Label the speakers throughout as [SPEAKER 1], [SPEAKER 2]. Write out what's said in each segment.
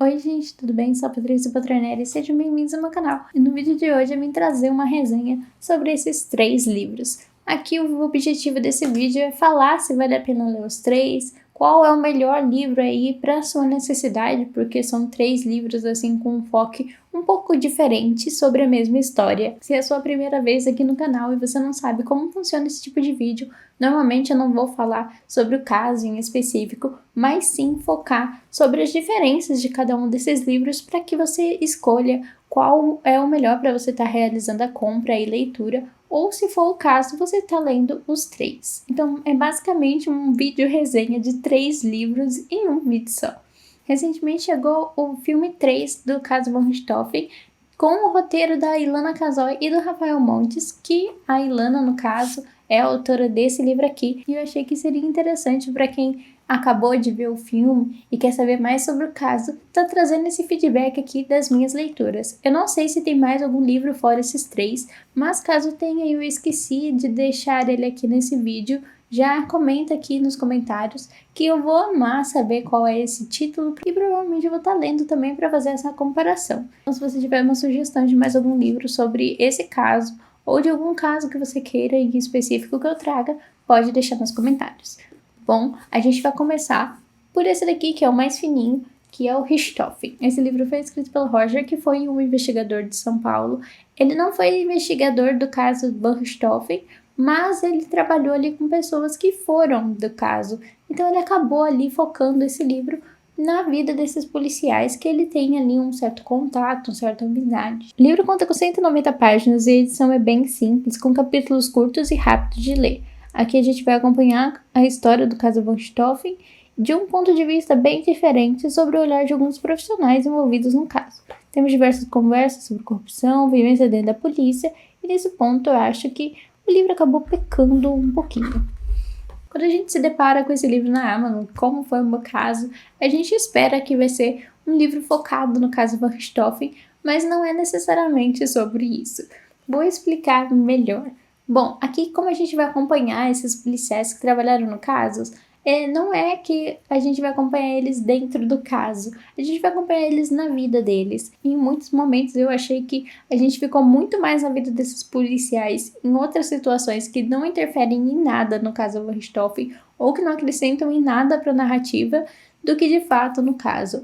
[SPEAKER 1] Oi gente, tudo bem? Sou a Patrícia Patronelli e sejam bem-vindos ao meu canal. E no vídeo de hoje eu vim trazer uma resenha sobre esses 3 livros. Aqui o objetivo desse vídeo é falar se vale a pena ler os 3, qual é o melhor livro aí para sua necessidade, porque são 3 livros assim com um foco um pouco diferente sobre a mesma história. Se é a sua primeira vez aqui no canal e você não sabe como funciona esse tipo de vídeo, normalmente eu não vou falar sobre o caso em específico, mas sim focar sobre as diferenças de cada um desses livros para que você escolha qual é o melhor para você estar realizando a compra e leitura, ou se for o caso, você está lendo os 3. Então é basicamente um vídeo resenha de 3 livros em um vídeo só. Recentemente chegou o filme 3 do caso von Richthofen, com o roteiro da Ilana Casoy e do Rafael Montes, que a Ilana, no caso, é a autora desse livro aqui, e eu achei que seria interessante para quem acabou de ver o filme e quer saber mais sobre o caso, tá trazendo esse feedback aqui das minhas leituras. Eu não sei se tem mais algum livro fora esses 3, mas caso tenha eu esqueci de deixar ele aqui nesse vídeo, já comenta aqui nos comentários que eu vou amar saber qual é esse título e provavelmente eu vou estar lendo também para fazer essa comparação. Então se você tiver uma sugestão de mais algum livro sobre esse caso ou de algum caso que você queira em específico que eu traga, pode deixar nos comentários. Bom, a gente vai começar por esse daqui, que é o mais fininho, que é o Richthofen. Esse livro foi escrito pelo Roger, que foi um investigador de São Paulo. Ele não foi investigador do caso von Richthofen, mas ele trabalhou ali com pessoas que foram do caso. Então ele acabou ali focando esse livro na vida desses policiais, que ele tem ali um certo contato, uma certa amizade. O livro conta com 190 páginas e a edição é bem simples, com capítulos curtos e rápidos de ler. Aqui a gente vai acompanhar a história do caso von Richthofen de um ponto de vista bem diferente sobre o olhar de alguns profissionais envolvidos no caso. Temos diversas conversas sobre corrupção, vivência dentro da polícia, e nesse ponto eu acho que o livro acabou pecando um pouquinho. Quando a gente se depara com esse livro na Amazon, como foi o meu caso, a gente espera que vai ser um livro focado no caso von Richthofen, mas não é necessariamente sobre isso. Vou explicar melhor. Bom, aqui como a gente vai acompanhar esses policiais que trabalharam no caso, não é que a gente vai acompanhar eles dentro do caso, a gente vai acompanhar eles na vida deles. E em muitos momentos eu achei que a gente ficou muito mais na vida desses policiais em outras situações que não interferem em nada no caso von Richthofen ou que não acrescentam em nada para a narrativa do que de fato no caso.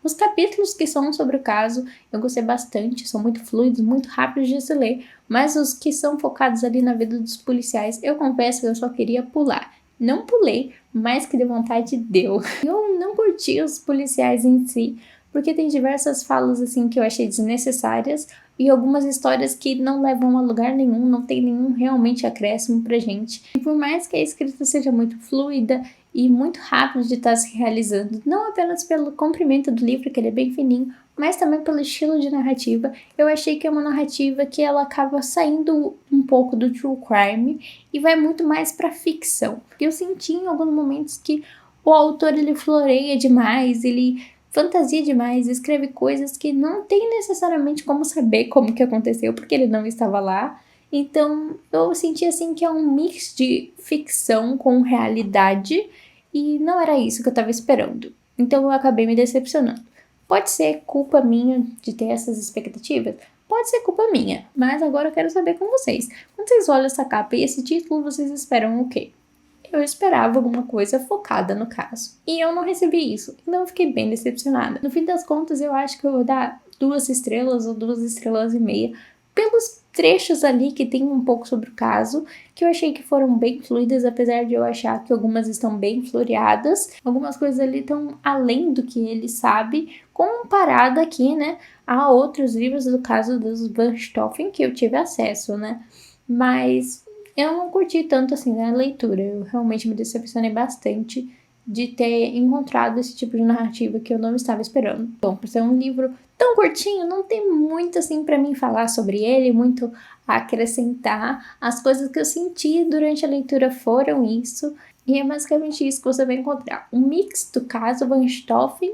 [SPEAKER 1] Os capítulos que são sobre o caso eu gostei bastante, são muito fluidos, muito rápidos de se ler, mas os que são focados ali na vida dos policiais, eu confesso que eu só queria pular. Não pulei, mas que de vontade deu. Eu não curti os policiais em si, porque tem diversas falas assim que eu achei desnecessárias e algumas histórias que não levam a lugar nenhum, não tem nenhum realmente acréscimo pra gente. E por mais que a escrita seja muito fluida e muito rápido de estar se realizando, não apenas pelo comprimento do livro, que ele é bem fininho, mas também pelo estilo de narrativa, eu achei que é uma narrativa que ela acaba saindo um pouco do true crime e vai muito mais para ficção. Eu senti em alguns momentos que o autor ele floreia demais, ele fantasia demais, escreve coisas que não tem necessariamente como saber como que aconteceu, porque ele não estava lá. Então eu senti assim que é um mix de ficção com realidade e não era isso que eu estava esperando. Então eu acabei me decepcionando. Pode ser culpa minha de ter essas expectativas? Pode ser culpa minha, mas agora eu quero saber com vocês. Quando vocês olham essa capa e esse título, vocês esperam o quê? Eu esperava alguma coisa focada no caso. E eu não recebi isso, então eu fiquei bem decepcionada. No fim das contas, eu acho que eu vou dar 2 estrelas ou 2 estrelas e meia pelos trechos ali que tem um pouco sobre o caso, que eu achei que foram bem fluidas, apesar de eu achar que algumas estão bem floreadas. Algumas coisas ali estão além do que ele sabe, comparado aqui, né, a outros livros do caso dos von Richthofen que eu tive acesso, né. Mas eu não curti tanto assim na leitura, eu realmente me decepcionei bastante de ter encontrado esse tipo de narrativa que eu não estava esperando. Bom, por ser um livro tão curtinho, não tem muito assim para mim falar sobre ele, muito a acrescentar. As coisas que eu senti durante a leitura foram isso, e é basicamente isso que você vai encontrar. Um mix do caso von Richthofen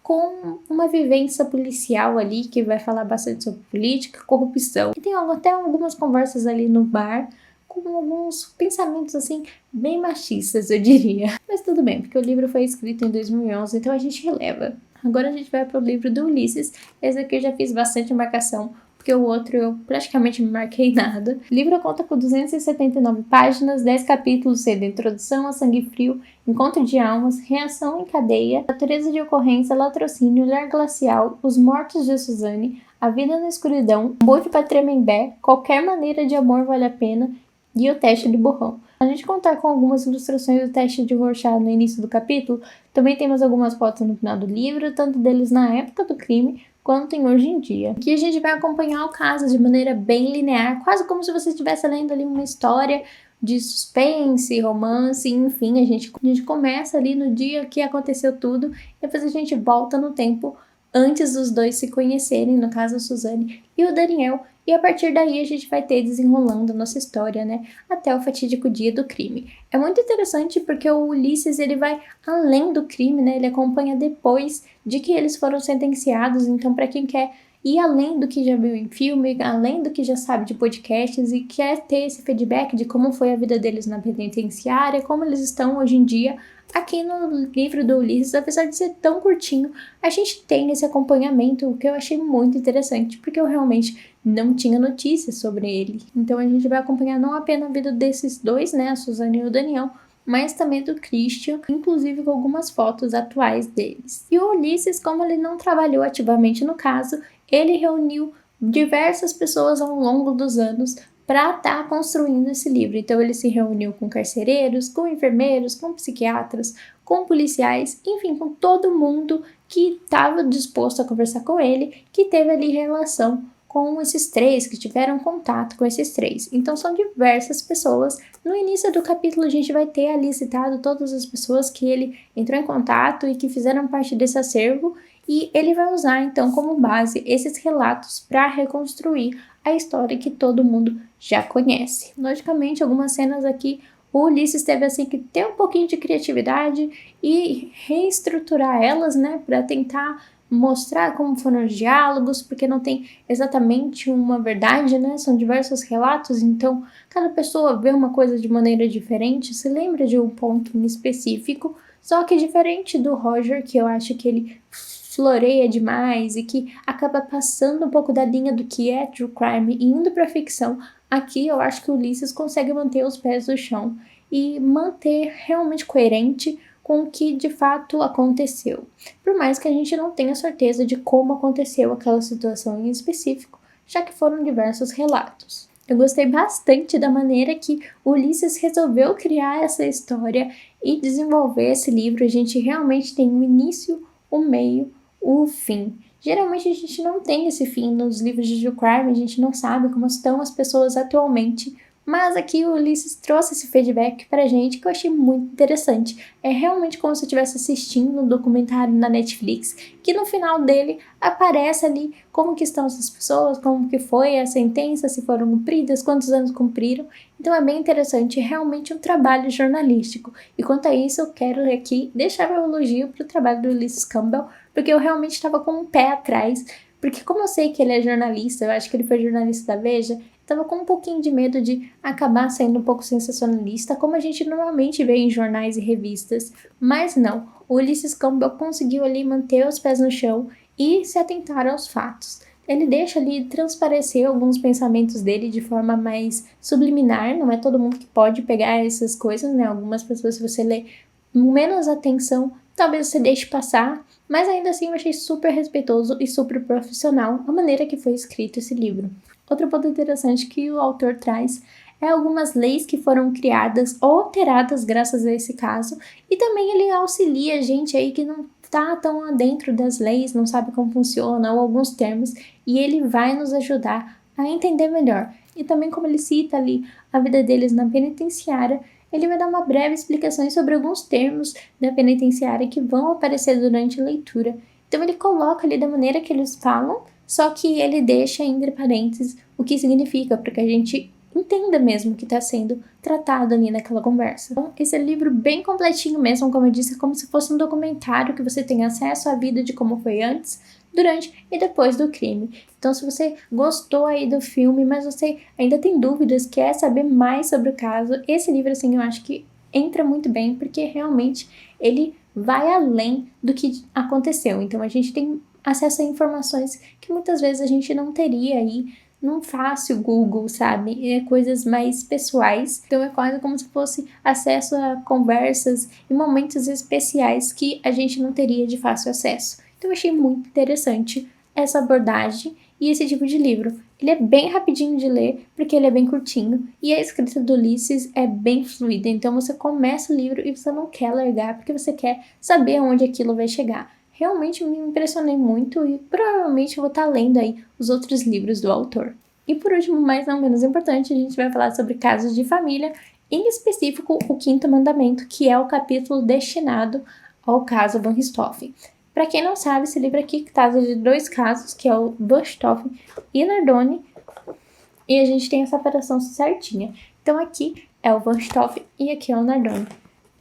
[SPEAKER 1] com uma vivência policial ali que vai falar bastante sobre política, corrupção. E tem até algumas conversas ali no bar com alguns pensamentos assim bem machistas, eu diria. Mas tudo bem, porque o livro foi escrito em 2011, então a gente releva. Agora a gente vai para o livro do Ulisses. Esse aqui eu já fiz bastante marcação, porque o outro eu praticamente não marquei nada. O livro conta com 279 páginas, 10 capítulos sendo Introdução a Sangue Frio, Encontro de Almas, Reação em Cadeia, Natureza de Ocorrência, Latrocínio, Lar Glacial, Os Mortos de Suzane, A Vida na Escuridão, Bonde para Tremembé, Qualquer Maneira de Amor Vale a Pena e O Teste de Borrão. A gente contar com algumas ilustrações do teste de Rorschach no início do capítulo, também temos algumas fotos no final do livro, tanto deles na época do crime, quanto em hoje em dia. Aqui a gente vai acompanhar o caso de maneira bem linear, quase como se você estivesse lendo ali uma história de suspense, romance, enfim, a gente começa ali no dia que aconteceu tudo, e depois a gente volta no tempo antes dos dois se conhecerem, no caso a Suzane e o Daniel, e a partir daí a gente vai ter desenrolando a nossa história, né, até o fatídico dia do crime. É muito interessante porque o Ulisses, ele vai além do crime, né, ele acompanha depois de que eles foram sentenciados, então para quem quer ir além do que já viu em filme, além do que já sabe de podcasts e quer ter esse feedback de como foi a vida deles na penitenciária, como eles estão hoje em dia, aqui no livro do Ulisses, apesar de ser tão curtinho, a gente tem esse acompanhamento, o que eu achei muito interessante, porque eu realmente não tinha notícias sobre ele. Então a gente vai acompanhar não apenas a vida desses dois, né, a Suzane e o Daniel, mas também do Christian, inclusive com algumas fotos atuais deles. E o Ulisses, como ele não trabalhou ativamente no caso, ele reuniu diversas pessoas ao longo dos anos para estar construindo esse livro. Então ele se reuniu com carcereiros, com enfermeiros, com psiquiatras, com policiais, enfim, com todo mundo que estava disposto a conversar com ele, que teve ali relação com esses três, que tiveram contato com esses três. Então são diversas pessoas. No início do capítulo a gente vai ter ali citado todas as pessoas que ele entrou em contato e que fizeram parte desse acervo, e ele vai usar então como base esses relatos para reconstruir a história que todo mundo já conhece. Logicamente, algumas cenas aqui o Ulisses teve assim que ter um pouquinho de criatividade e reestruturar elas, né, para tentar mostrar como foram os diálogos, porque não tem exatamente uma verdade, né? São diversos relatos, então cada pessoa vê uma coisa de maneira diferente, se lembra de um ponto em específico, só que diferente do Roger, que eu acho que ele floreia demais e que acaba passando um pouco da linha do que é true crime e indo para ficção, aqui eu acho que o Ulisses consegue manter os pés no chão e manter realmente coerente com o que de fato aconteceu. Por mais que a gente não tenha certeza de como aconteceu aquela situação em específico, já que foram diversos relatos. Eu gostei bastante da maneira que o Ulisses resolveu criar essa história e desenvolver esse livro. A gente realmente tem um início, um meio, o fim. Geralmente a gente não tem esse fim nos livros de true crime, a gente não sabe como estão as pessoas atualmente, mas aqui o Ulisses trouxe esse feedback pra gente que eu achei muito interessante. É realmente como se eu estivesse assistindo um documentário na Netflix, que no final dele aparece ali como que estão essas pessoas, como que foi a sentença, se foram cumpridas, quantos anos cumpriram. Então é bem interessante, é realmente um trabalho jornalístico. E quanto a isso, eu quero aqui deixar meu elogio pro trabalho do Ulisses Campbell, porque eu realmente estava com um pé atrás, porque como eu sei que ele é jornalista, eu acho que ele foi jornalista da Veja, estava com um pouquinho de medo de acabar sendo um pouco sensacionalista, como a gente normalmente vê em jornais e revistas. Mas não, o Ulisses Campbell conseguiu ali manter os pés no chão e se atentar aos fatos. Ele deixa ali transparecer alguns pensamentos dele de forma mais subliminar, não é todo mundo que pode pegar essas coisas, né? Algumas pessoas, se você lê menos atenção, talvez você deixe passar, mas ainda assim eu achei super respeitoso e super profissional a maneira que foi escrito esse livro. Outro ponto interessante que o autor traz é algumas leis que foram criadas ou alteradas graças a esse caso, e também ele auxilia gente aí que não está tão dentro das leis, não sabe como funciona ou alguns termos, e ele vai nos ajudar a entender melhor. E também como ele cita ali a vida deles na penitenciária, ele vai dar uma breve explicação sobre alguns termos da penitenciária que vão aparecer durante a leitura. Então ele coloca ali da maneira que eles falam, só que ele deixa entre parênteses o que significa, para que a gente entenda mesmo o que está sendo tratado ali naquela conversa. Então, esse é um livro bem completinho mesmo, como eu disse, é como se fosse um documentário que você tem acesso à vida de como foi antes, durante e depois do crime. Então, se você gostou aí do filme, mas você ainda tem dúvidas, quer saber mais sobre o caso, esse livro, assim, eu acho que entra muito bem, porque realmente ele vai além do que aconteceu. Então a gente tem acesso a informações que muitas vezes a gente não teria aí num fácil Google, sabe? É coisas mais pessoais. Então é quase como se fosse acesso a conversas e momentos especiais que a gente não teria de fácil acesso. Então eu achei muito interessante essa abordagem e esse tipo de livro. Ele é bem rapidinho de ler, porque ele é bem curtinho, e a escrita do Ulisses é bem fluida, então você começa o livro e você não quer largar, porque você quer saber aonde aquilo vai chegar. Realmente me impressionei muito e provavelmente vou estar lendo aí os outros livros do autor. E por último, mas não menos importante, a gente vai falar sobre casos de família, em específico o Quinto Mandamento, que é o capítulo destinado ao caso Van Richthofen. Para quem não sabe, esse livro aqui trata de 2 casos, que é o Van Richthofen e Nardone, e a gente tem a separação certinha. Então aqui é o Van Richthofen e aqui é o Nardone.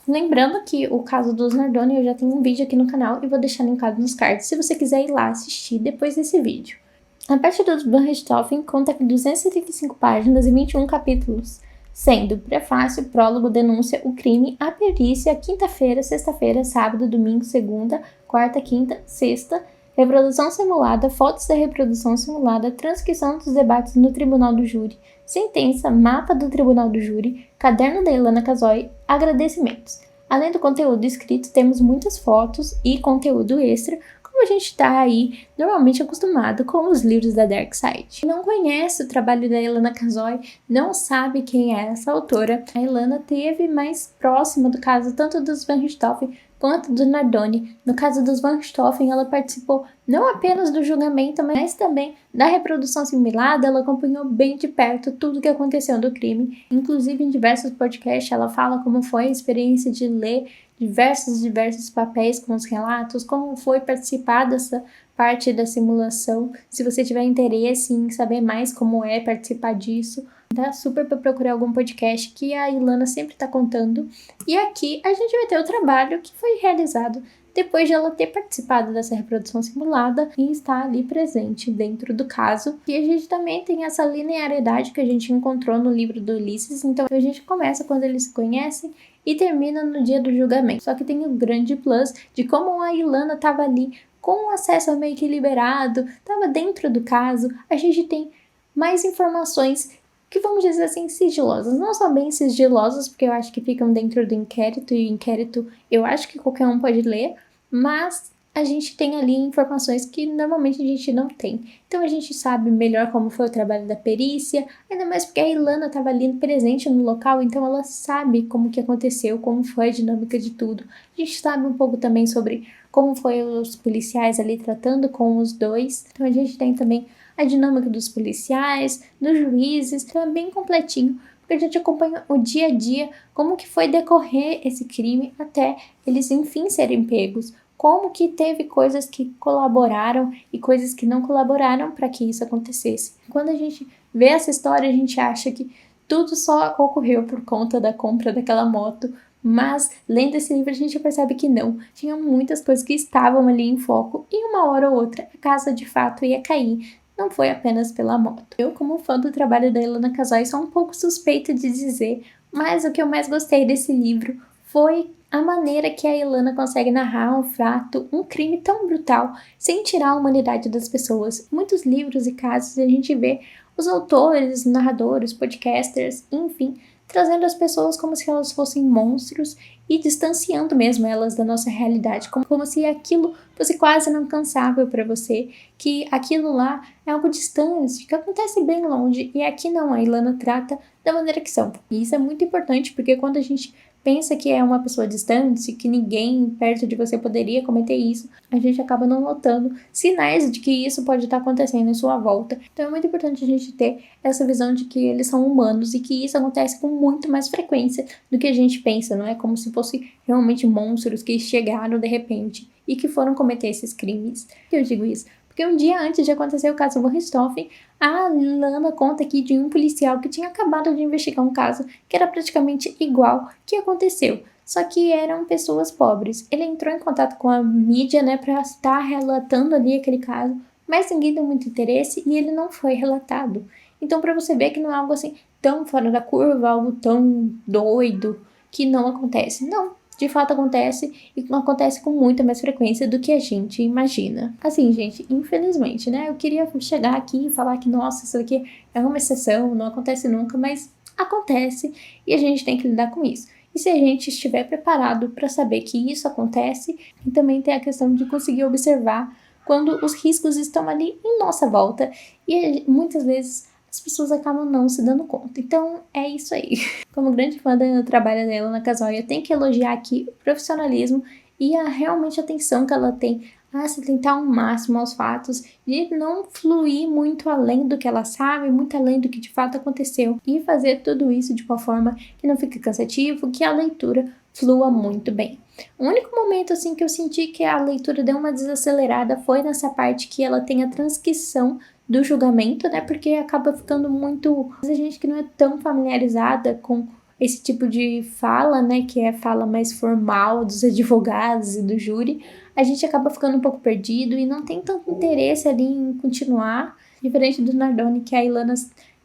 [SPEAKER 1] Lembrando que o caso dos Nardone eu já tenho um vídeo aqui no canal e vou deixar linkado nos cards se você quiser ir lá assistir depois desse vídeo. A parte do Van Richthofen conta com 275 páginas e 21 capítulos, sendo prefácio, prólogo, denúncia, o crime, a perícia, quinta-feira, sexta-feira, sábado, domingo, segunda, quarta, quinta, sexta, reprodução simulada, fotos da reprodução simulada, transcrição dos debates no tribunal do júri, sentença, mapa do tribunal do júri, caderno da Ilana Casoy, agradecimentos. Além do conteúdo escrito, temos muitas fotos e conteúdo extra, como a gente está aí normalmente acostumado com os livros da Dark Side. Quem não conhece o trabalho da Ilana Casoy, não sabe quem é essa autora. A Ilana teve mais próxima do caso tanto dos Van Richthofen quanto do Nardone. No caso dos Van Richthofen, ela participou não apenas do julgamento, mas também da reprodução simulada. Ela acompanhou bem de perto tudo o que aconteceu do crime. Inclusive, em diversos podcasts, ela fala como foi a experiência de ler diversos papéis com os relatos, como foi participar dessa parte da simulação. Se você tiver interesse em saber mais como é participar disso, dá super para procurar algum podcast que a Ilana sempre está contando. E aqui a gente vai ter o trabalho que foi realizado depois de ela ter participado dessa reprodução simulada e estar ali presente dentro do caso. E a gente também tem essa linearidade que a gente encontrou no livro do Ulisses. Então a gente começa quando eles se conhecem e termina no dia do julgamento. Só que tem o grande plus de como a Ilana estava ali com o acesso meio que liberado, estava dentro do caso. A gente tem mais informações que, vamos dizer assim, sigilosas. Não são bem sigilosas, porque eu acho que ficam dentro do inquérito, e o inquérito eu acho que qualquer um pode ler, mas a gente tem ali informações que normalmente a gente não tem. Então a gente sabe melhor como foi o trabalho da perícia, ainda mais porque a Ilana estava ali presente no local, então ela sabe como que aconteceu, como foi a dinâmica de tudo. A gente sabe um pouco também sobre como foi os policiais ali tratando com os dois. Então a gente tem também a dinâmica dos policiais, dos juízes, então é bem completinho, porque a gente acompanha o dia a dia, como que foi decorrer esse crime até eles enfim serem pegos, como que teve coisas que colaboraram e coisas que não colaboraram para que isso acontecesse. Quando a gente vê essa história, a gente acha que tudo só ocorreu por conta da compra daquela moto, mas lendo esse livro a gente percebe que não, tinha muitas coisas que estavam ali em foco e uma hora ou outra a casa de fato ia cair. Não foi apenas pela moto. Eu, como fã do trabalho da Ilana Casoy, sou um pouco suspeita de dizer, mas o que eu mais gostei desse livro foi a maneira que a Ilana consegue narrar um fato, um crime tão brutal, sem tirar a humanidade das pessoas. Muitos livros e casos a gente vê os autores, narradores, podcasters, enfim, trazendo as pessoas como se elas fossem monstros e distanciando mesmo elas da nossa realidade, como se aquilo fosse quase inalcançável para você, que aquilo lá é algo distante, que acontece bem longe, e aqui não, a Ilana trata da maneira que são. E isso é muito importante, porque quando a gente pensa que é uma pessoa distante, que ninguém perto de você poderia cometer isso, a gente acaba não notando sinais de que isso pode estar acontecendo em sua volta. Então é muito importante a gente ter essa visão de que eles são humanos e que isso acontece com muito mais frequência do que a gente pensa, não é como se fossem realmente monstros que chegaram de repente e que foram cometer esses crimes. Por que eu digo isso? Porque um dia antes de acontecer o caso Van Richthofen, a Lana conta aqui de um policial que tinha acabado de investigar um caso que era praticamente igual que aconteceu, só que eram pessoas pobres. Ele entrou em contato com a mídia, né, para estar relatando ali aquele caso, mas ninguém deu muito interesse e ele não foi relatado. Então, para você ver que não é algo assim tão fora da curva, algo tão doido que não acontece. Não, de fato acontece e acontece com muita mais frequência do que a gente imagina. Assim, gente, infelizmente, né? Eu queria chegar aqui e falar que, nossa, isso aqui é uma exceção, não acontece nunca, mas acontece e a gente tem que lidar com isso. E se a gente estiver preparado para saber que isso acontece, e também tem a questão de conseguir observar quando os riscos estão ali em nossa volta e muitas vezes as pessoas acabam não se dando conta. Então, é isso aí. Como grande fã do trabalho dela na Kazuya, eu tenho que elogiar aqui o profissionalismo e realmente atenção que ela tem a se atentar ao máximo aos fatos, de não fluir muito além do que ela sabe, muito além do que de fato aconteceu, e fazer tudo isso de uma forma que não fique cansativo, que a leitura flua muito bem. O único momento assim que eu senti que a leitura deu uma desacelerada foi nessa parte que ela tem a transcrição do julgamento, né? Porque acaba ficando muito... A gente que não é tão familiarizada com esse tipo de fala, né? Que é a fala mais formal dos advogados e do júri, a gente acaba ficando um pouco perdido e não tem tanto interesse ali em continuar. Diferente do Nardone, que a Ilana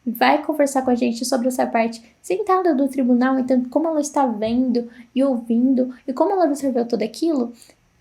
[SPEAKER 1] vai conversar com a gente sobre essa parte sentada do tribunal, então como ela está vendo e ouvindo e como ela observou tudo aquilo,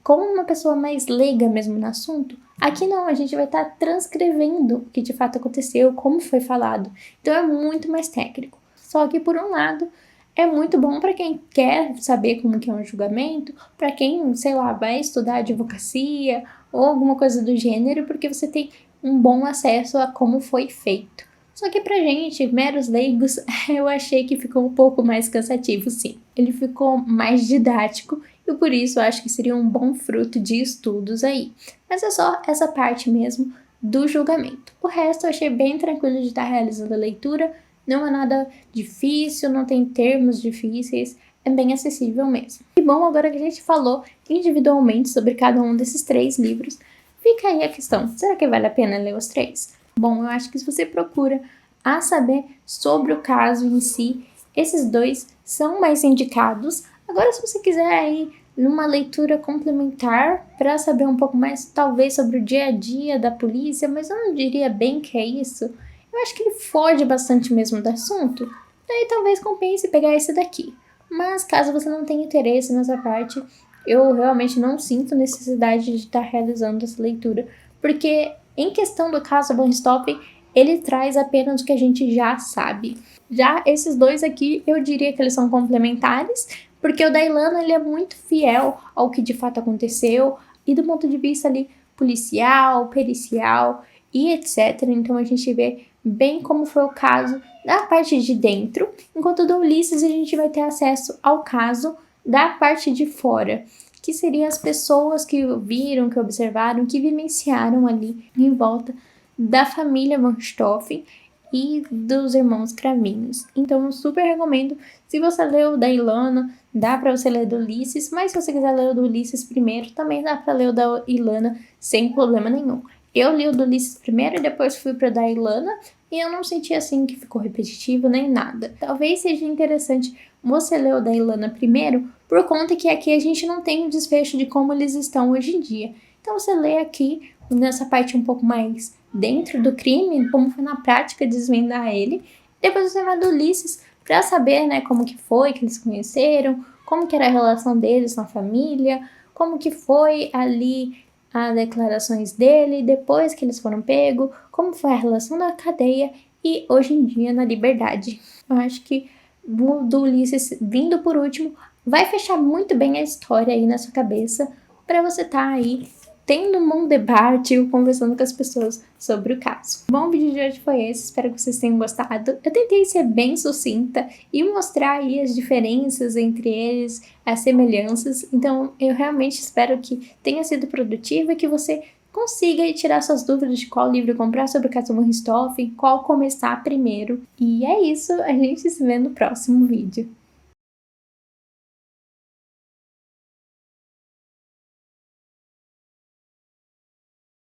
[SPEAKER 1] como uma pessoa mais leiga mesmo no assunto. Aqui não, a gente vai estar transcrevendo o que de fato aconteceu, como foi falado. Então é muito mais técnico. Só que por um lado é muito bom para quem quer saber como que é um julgamento, para quem, sei lá, vai estudar advocacia ou alguma coisa do gênero, porque você tem um bom acesso a como foi feito. Só que pra gente, meros leigos, eu achei que ficou um pouco mais cansativo, sim. Ele ficou mais didático e por isso eu acho que seria um bom fruto de estudos aí. Mas é só essa parte mesmo do julgamento. O resto eu achei bem tranquilo de estar realizando a leitura, não é nada difícil, não tem termos difíceis, é bem acessível mesmo. E bom, agora que a gente falou individualmente sobre cada um desses 3 livros, fica aí a questão, será que vale a pena ler os 3? Bom, eu acho que se você procura a saber sobre o caso em si, esses 2 são mais indicados. Agora, se você quiser ir numa leitura complementar para saber um pouco mais, talvez, sobre o dia a dia da polícia, mas eu não diria bem que é isso. Eu acho que ele foge bastante mesmo do assunto, daí talvez compense pegar esse daqui. Mas caso você não tenha interesse nessa parte, eu realmente não sinto necessidade de estar realizando essa leitura, porque em questão do caso von Richthofen, ele traz apenas o que a gente já sabe. Já esses 2 aqui, eu diria que eles são complementares, porque o da Ilana, ele é muito fiel ao que de fato aconteceu, e do ponto de vista ali policial, pericial e etc. Então a gente vê bem como foi o caso da parte de dentro, enquanto do Ulisses a gente vai ter acesso ao caso da parte de fora, que seriam as pessoas que viram, que observaram, que vivenciaram ali em volta da família von Richthofen e dos irmãos Cravinhos. Então eu super recomendo, se você leu o da Ilana, dá pra você ler do Ulisses, mas se você quiser ler o do Ulisses primeiro, também dá pra ler o da Ilana sem problema nenhum. Eu li o do Ulisses primeiro e depois fui pra da Ilana, e eu não senti assim que ficou repetitivo nem nada. Talvez seja interessante você ler o da Ilana primeiro, por conta que aqui a gente não tem o desfecho de como eles estão hoje em dia. Então você lê aqui, nessa parte um pouco mais dentro do crime, como foi na prática desvendar ele. Depois você vai do Ulisses para saber, né, como que foi que eles se conheceram, como que era a relação deles na família, como que foi ali as declarações dele depois que eles foram pegos, como foi a relação na cadeia e hoje em dia na liberdade. Eu acho que o do Ulisses vindo por último vai fechar muito bem a história aí na sua cabeça para você estar aí tendo um bom debate ou conversando com as pessoas sobre o caso. Bom, o vídeo de hoje foi esse, espero que vocês tenham gostado. Eu tentei ser bem sucinta e mostrar aí as diferenças entre eles, as semelhanças, então eu realmente espero que tenha sido produtiva e que você consiga aí tirar suas dúvidas de qual livro comprar sobre o caso von Richthofen, qual começar primeiro. E é isso, a gente se vê no próximo vídeo.